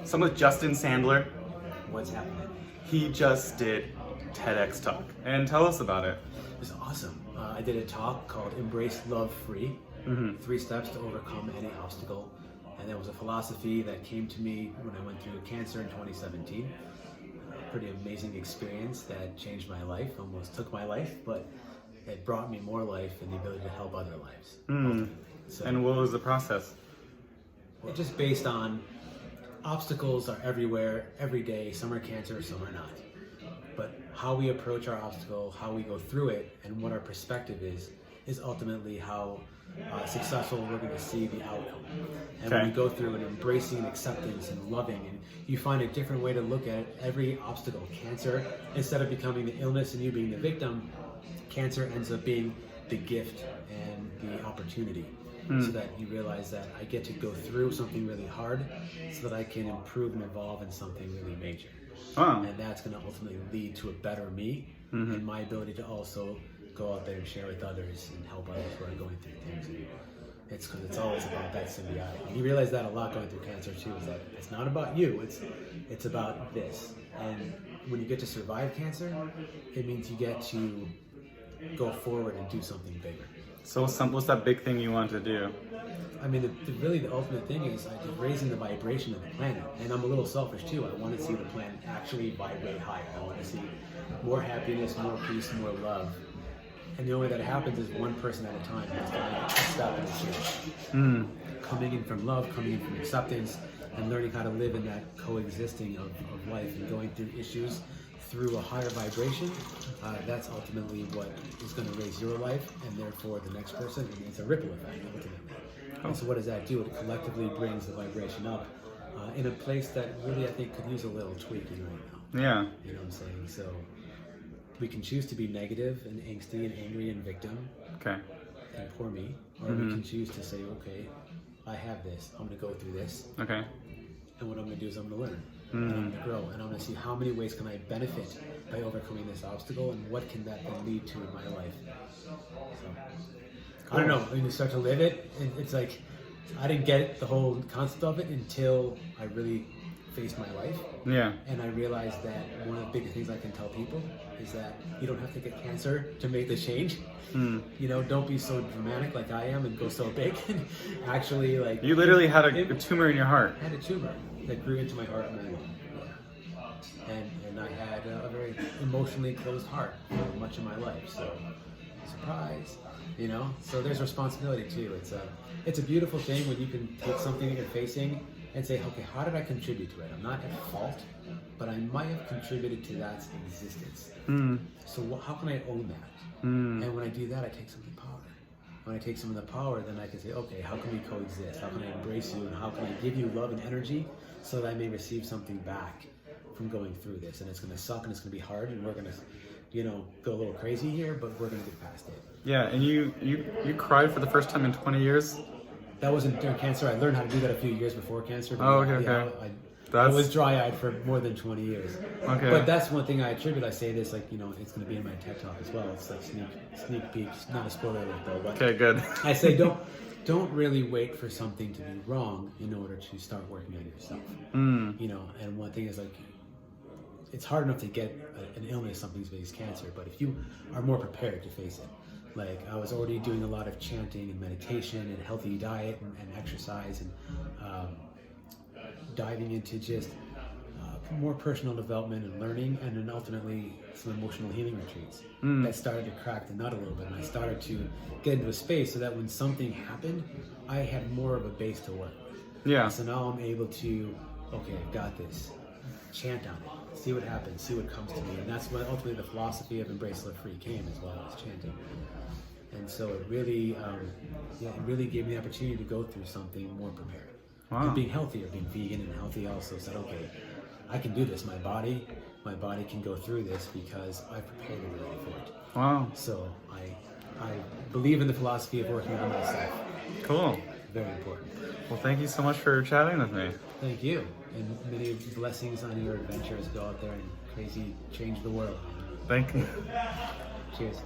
So I'm with Justin Sandler. What's happening? He just did Tedx talk, and tell us about it. It was awesome. I did a talk called Embrace Love Free, 3 steps to overcome any obstacle. And there was a philosophy that came to me when I went through cancer in 2017. A pretty amazing experience that changed my life, almost took my life, but it brought me more life and the ability to help other lives. Ultimately. So, And what was the process? it's just based on obstacles are everywhere, every day. Some are cancer, some are not. But how we approach our obstacle, how we go through it, and what our perspective is ultimately how successful we're going to see the outcome. And when we go through and embracing and acceptance and loving, and you find a different way to look at every obstacle. Cancer, instead of becoming the illness and you being the victim, cancer ends up being the gift and the opportunity. So that you realize that I get to go through something really hard so that I can improve and evolve in something really major. Wow. And that's going to ultimately lead to a better me and my ability to also go out there and share with others and help others who are going through things. And it's because it's always about that symbiotic. And you realize that a lot going through cancer too, is that it's not about you, it's about this. And when you get to survive cancer, it means you get to go forward and do something bigger. So what's that big thing you want to do? I mean, really the ultimate thing is raising the vibration of the planet. And I'm a little selfish too. I want to see the planet actually vibrate higher. I want to see more happiness, more peace, more love. And the only way that happens is one person at a time. That's going to stop in the change. Coming in from love, coming in from acceptance, and learning how to live in that coexisting of life and going through issues through a higher vibration, that's ultimately what is going to raise your life, and therefore the next person, and it's a ripple effect ultimately. And so what does that do? It collectively brings the vibration up in a place that really I think could use a little tweaking right now. Yeah. You know what I'm saying? So we can choose to be negative and angsty and angry and victim Okay. and poor me, or we can choose to say, okay, I have this, I'm going to go through this, Okay. and what I'm going to do is I'm going to learn. And I'm going to grow, and I'm going to see how many ways can I benefit by overcoming this obstacle, and what can that then lead to in my life. So, I don't know, when you start to live it, it's like, I didn't get the whole concept of it until I really faced my life. Yeah. And I realized that one of the biggest things I can tell people is that you don't have to get cancer to make the change. You know, don't be so dramatic like I am and go so big. Actually, like... You literally had a tumor in your heart. I had a tumor that grew into my heart and my lung. And I had a very emotionally closed heart for much of my life. So, surprise, you know? So there's responsibility too. It's a beautiful thing when you can take something that you're facing and say, okay, how did I contribute to it? I'm not at fault, but I might have contributed to that existence. So how can I own that? And when I do that, I take some of the power. When I take some of the power, then I can say, okay, how can we coexist? How can I embrace you? And how can I give you love and energy so that I may receive something back from going through this? And it's going to suck and it's going to be hard and we're going to, you know, go a little crazy here, but we're going to get past it. Yeah, and you cried for the first time in 20 years? That wasn't during cancer. I learned how to do that a few years before cancer. Oh, okay, yeah, okay. I was dry-eyed for more than 20 years. Okay. But that's one thing I attribute. I say this, like, you know, it's going to be in my TED Talk as well. It's like sneak peek, not a spoiler alert though. But Okay, good. I say don't really wait for something to be wrong in order to start working on yourself. You know, and one thing is like, it's hard enough to get an illness, something as cancer, but if you are more prepared to face it. Like, I was already doing a lot of chanting and meditation and healthy diet and exercise and diving into just more personal development and learning, and then ultimately some emotional healing retreats that started to crack the nut a little bit. And I started to get into a space so that when something happened, I had more of a base to work with. Yeah. So now I'm able to, okay, I've got this. Chant on it, see what happens, see what comes to me. And that's what ultimately the philosophy of Embrace Love Free came as well, as chanting. And so it really, it really gave me the opportunity to go through something more prepared. Wow. And being healthier, being vegan and healthy also said, okay, I can do this. My body can go through this because I prepared it already for it. Wow. So I believe in the philosophy of working on myself. Cool. Very important. Well, thank you so much for chatting with me. Thank you. And many blessings on your adventures. Go out there and crazy change the world. Thank you. Cheers.